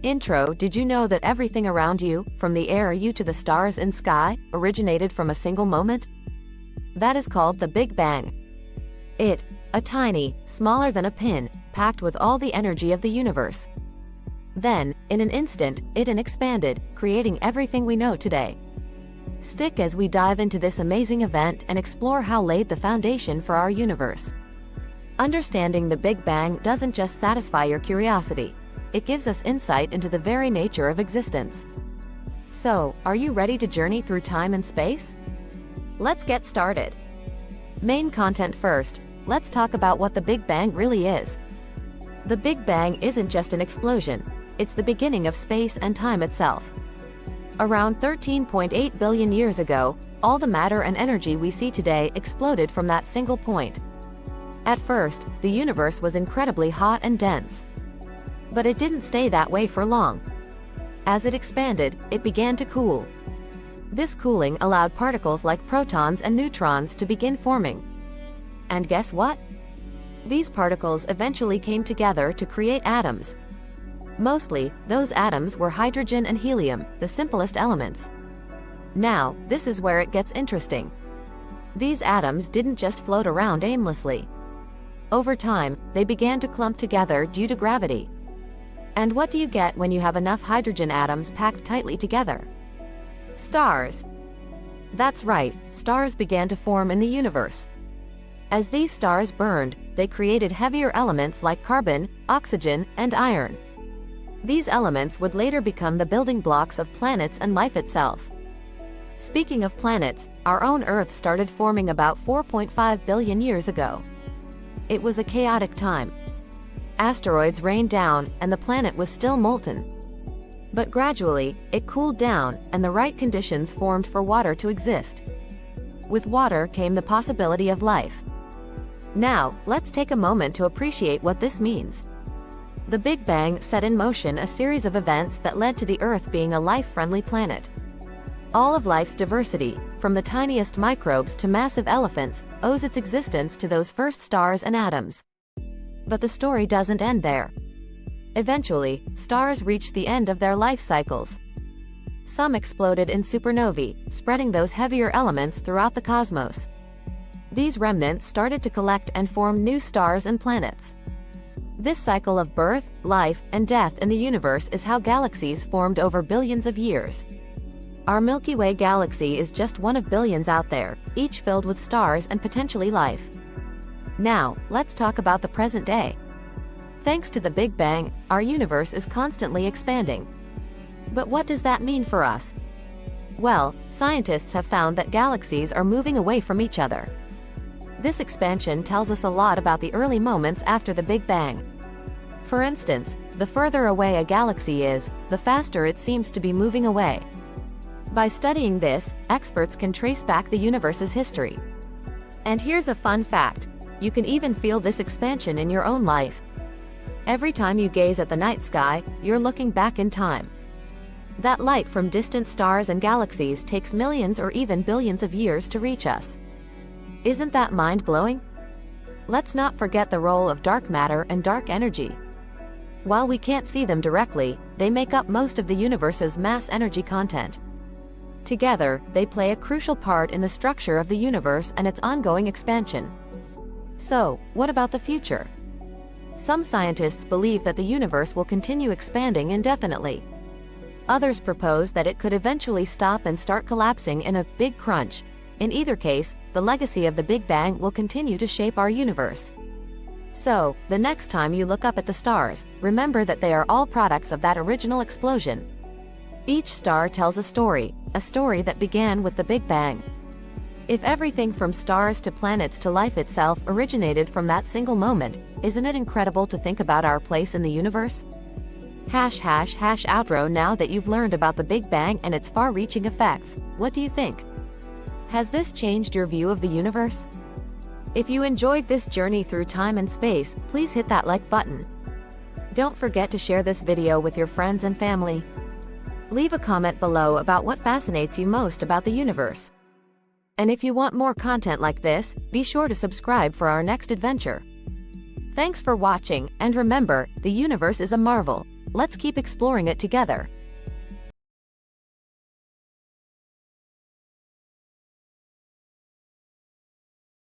Intro: did you know that everything around you, from the air you to the stars in sky, originated from a single moment? That is called the Big Bang. A tiny, smaller than a pin, packed with all the energy of the universe. Then, in an instant, it expanded, creating everything we know today. Stick as we dive into this amazing event and explore how laid the foundation for our universe. Understanding the Big Bang doesn't just satisfy your curiosity. It gives us insight into the very nature of existence. So, are you ready to journey through time and space? Let's get started. Main content first, let's talk about what the Big Bang really is. The Big Bang isn't just an explosion, it's the beginning of space and time itself. Around 13.8 billion years ago, all the matter and energy we see today exploded from that single point. At first, the universe was incredibly hot and dense. But it didn't stay that way for long. As it expanded, it began to cool. This cooling allowed particles like protons and neutrons to begin forming. And guess what? These particles eventually came together to create atoms. Mostly, those atoms were hydrogen and helium, the simplest elements. Now, this is where it gets interesting. These atoms didn't just float around aimlessly. Over time, they began to clump together due to gravity. And what do you get when you have enough hydrogen atoms packed tightly together? Stars. That's right, stars began to form in the universe. As these stars burned, they created heavier elements like carbon, oxygen, and iron. These elements would later become the building blocks of planets and life itself. Speaking of planets, our own Earth started forming about 4.5 billion years ago. It was a chaotic time. Asteroids rained down, and the planet was still molten. But gradually, it cooled down, and the right conditions formed for water to exist. With water came the possibility of life. Now, let's take a moment to appreciate what this means. The Big Bang set in motion a series of events that led to the Earth being a life-friendly planet. All of life's diversity, from the tiniest microbes to massive elephants, owes its existence to those first stars and atoms. But the story doesn't end there. Eventually, stars reached the end of their life cycles. Some exploded in supernovae, spreading those heavier elements throughout the cosmos. These remnants started to collect and form new stars and planets. This cycle of birth, life, and death in the universe is how galaxies formed over billions of years. Our Milky Way galaxy is just one of billions out there, each filled with stars and potentially life. Now, let's talk about the present day. Thanks to the Big Bang, our universe is constantly expanding. But what does that mean for us? Well, scientists have found that galaxies are moving away from each other. This expansion tells us a lot about the early moments after the Big Bang. For instance, the further away a galaxy is, the faster it seems to be moving away. By studying this, experts can trace back the universe's history. And here's a fun fact. You can even feel this expansion in your own life. Every time you gaze at the night sky, you're looking back in time. That light from distant stars and galaxies takes millions or even billions of years to reach us. Isn't that mind-blowing? Let's not forget the role of dark matter and dark energy. While we can't see them directly, they make up most of the universe's mass energy content. Together, they play a crucial part in the structure of the universe and its ongoing expansion. So, what about the future? Some scientists believe that the universe will continue expanding indefinitely. Others propose that it could eventually stop and start collapsing in a big crunch. In either case, the legacy of the Big Bang will continue to shape our universe. So, the next time you look up at the stars, remember that they are all products of that original explosion. Each star tells a story that began with the Big Bang. If everything from stars to planets to life itself originated from that single moment, isn't it incredible to think about our place in the universe? ### outro. Now that you've learned about the Big Bang and its far-reaching effects, what do you think? Has this changed your view of the universe? If you enjoyed this journey through time and space, please hit that like button. Don't forget to share this video with your friends and family. Leave a comment below about what fascinates you most about the universe. And if you want more content like this, be sure to subscribe for our next adventure. Thanks for watching, and remember, the universe is a marvel. Let's keep exploring it together.